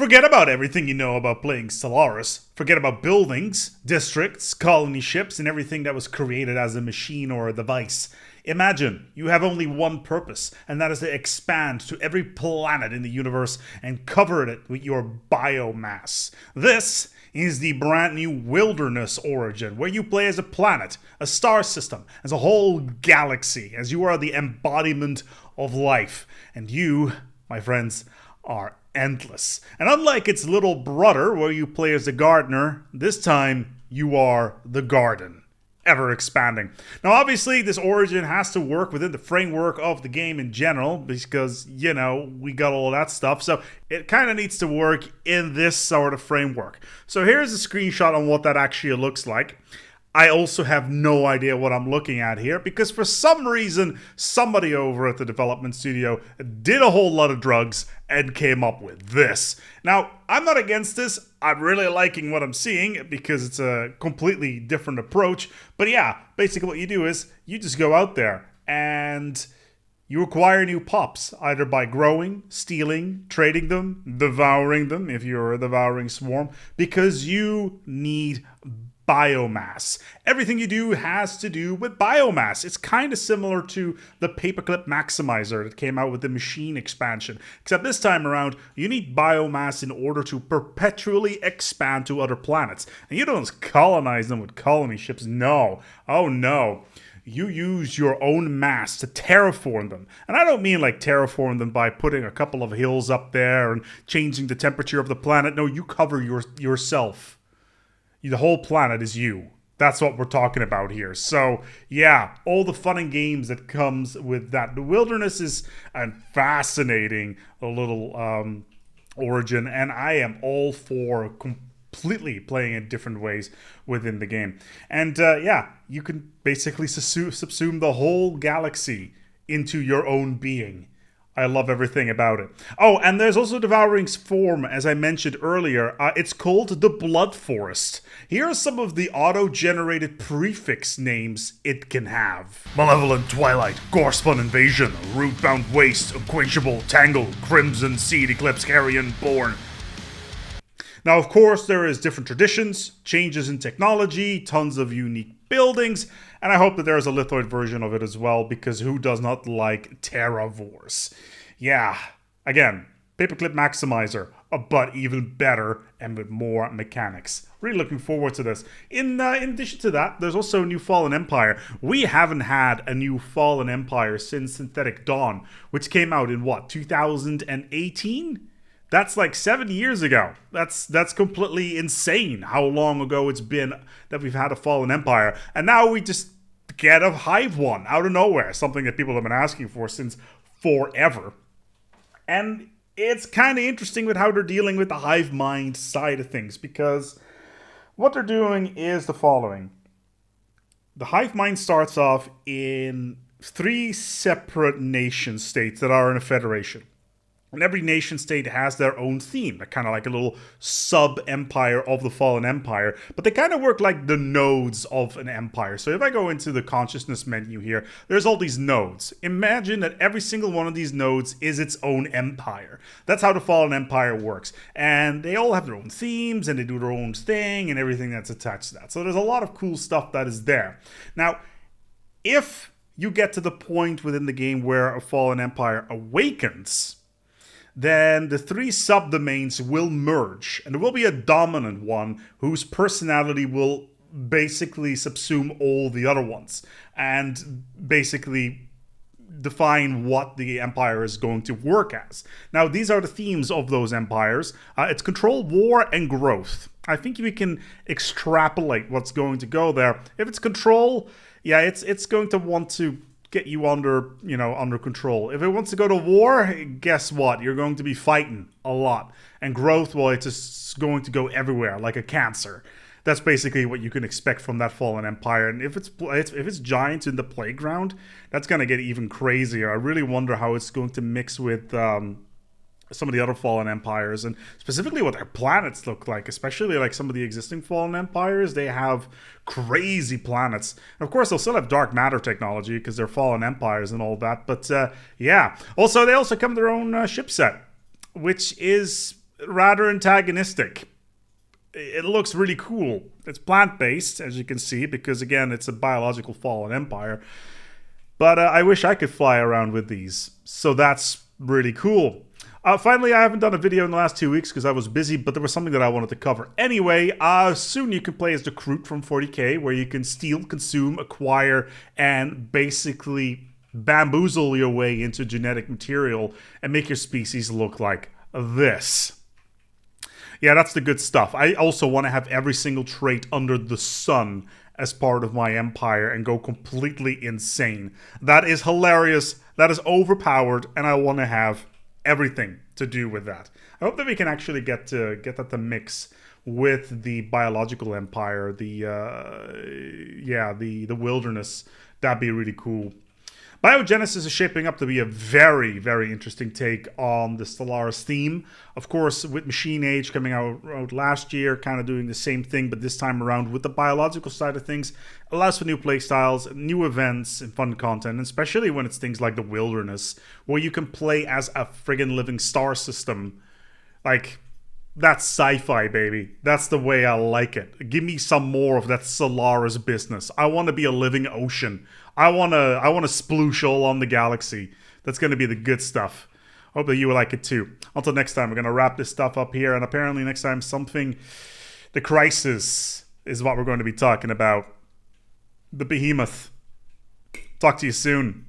Forget about everything you know about playing Stellaris. Forget about buildings, districts, colony ships, and everything that was created as a machine or a device. Imagine you have only one purpose, and that is to expand to every planet in the universe and cover it with your biomass. This is the brand new Wilderness Origin, where you play as a planet, a star system, as a whole galaxy, as you are the embodiment of life. And you, my friends, are endless. And unlike its little brother, where you play as a gardener, this time you are the garden. Ever expanding. Now, obviously, this origin has to work within the framework of the game in general, because, you know, we got all that stuff. So it kind of needs to work in this sort of framework. So here's a screenshot on what that actually looks like. I also have no idea what I'm looking at here, because for some reason, somebody over at the development studio did a whole lot of drugs and came up with this. Now, I'm not against this. I'm really liking what I'm seeing because it's a completely different approach. But yeah, basically what you do is you just go out there and you acquire new pops, either by growing, stealing, trading them, devouring them if you're a devouring swarm, because you need biomass. Everything you do has to do with biomass. It's kind of similar to the paperclip maximizer that came out with the machine expansion, except this time around you need biomass in order to perpetually expand to other planets. And you don't colonize them with colony ships. No. Oh no. You use your own mass to terraform them. And I don't mean like terraform them by putting a couple of hills up there and changing the temperature of the planet. No, you cover yourself. The whole planet is you. That's what we're talking about here. So, yeah, all the fun and games that comes with that. The Wilderness is a fascinating little origin, and I am all for completely playing in different ways within the game. And, yeah, you can basically subsume the whole galaxy into your own being. I love everything about it. Oh, and there's also Devouring Swarm, as I mentioned earlier. It's called the Blood Forest. Here are some of the auto-generated prefix names it can have. Malevolent Twilight, Gorespun Invasion, Rootbound Waste, Unquenchable Tangle, Crimson Seed Eclipse, Carrion Born. Now, of course, there is different traditions, changes in technology, tons of unique buildings, and I hope that there is a lithoid version of it as well, because who does not like terravores? Yeah, again, paperclip maximizer, but even better and with more mechanics. Really looking forward to this. In addition to that, there's also a new Fallen Empire. We haven't had a new Fallen Empire since Synthetic Dawn, which came out in what, 2018? That's like 7 years ago. That's completely insane how long ago it's been that we've had a Fallen Empire. And now we just get a Hive one out of nowhere. Something that people have been asking for since forever. And it's kind of interesting with how they're dealing with the hive mind side of things. Because what they're doing is the following. The hive mind starts off in 3 separate nation states that are in a federation. And every nation state has their own theme, kind of like a little sub-empire of the Fallen Empire. But they kind of work like the nodes of an empire. So if I go into the consciousness menu here, there's all these nodes. Imagine that every single one of these nodes is its own empire. That's how the Fallen Empire works. And they all have their own themes, and they do their own thing, and everything that's attached to that. So there's a lot of cool stuff that is there. Now, if you get to the point within the game where a Fallen Empire awakens, then the 3 subdomains will merge, and there will be a dominant one whose personality will basically subsume all the other ones, and basically define what the empire is going to work as. Now, these are the themes of those empires. It's control, war, and growth. I think we can extrapolate what's going to go there. If it's control, yeah, it's going to want to get you under control. If it wants to go to war, guess what? You're going to be fighting a lot. And growth, well, it's just going to go everywhere, like a cancer. That's basically what you can expect from that Fallen Empire. And if it's giants in the playground, that's going to get even crazier. I really wonder how it's going to mix with some of the other Fallen Empires, and specifically what their planets look like, especially like some of the existing Fallen Empires. They have crazy planets. And of course, they'll still have dark matter technology because they're Fallen Empires and all that. But yeah. Also, they also come with their own ship set, which is rather antagonistic. It looks really cool. It's plant-based, as you can see, because again, it's a biological fallen empire. But I wish I could fly around with these. So that's really cool. Finally, I haven't done a video in the last 2 weeks because I was busy, but there was something that I wanted to cover. Anyway, soon you can play as the Kroot from 40k, where you can steal, consume, acquire, and basically bamboozle your way into genetic material and make your species look like this. Yeah, that's the good stuff. I also want to have every single trait under the sun as part of my empire and go completely insane. That is hilarious. That is overpowered, and I want to have everything to do with that. I hope that we can actually get that to mix with the biological empire, the wilderness. That'd be really cool. Biogenesis is shaping up to be a very, very interesting take on the Stellaris theme. Of course, with Machine Age coming out last year, kind of doing the same thing, but this time around with the biological side of things, allows for new playstyles, new events, and fun content, especially when it's things like the Wilderness, where you can play as a friggin' living star system. Like, that's sci-fi, baby. That's the way I like it. Give me some more of that Stellaris business. I want to be a living ocean. I want to sploosh all on the galaxy. That's going to be the good stuff. Hope that you will like it too. Until next time, we're going to wrap this stuff up here. And apparently next time, the crisis is what we're going to be talking about. The behemoth. Talk to you soon.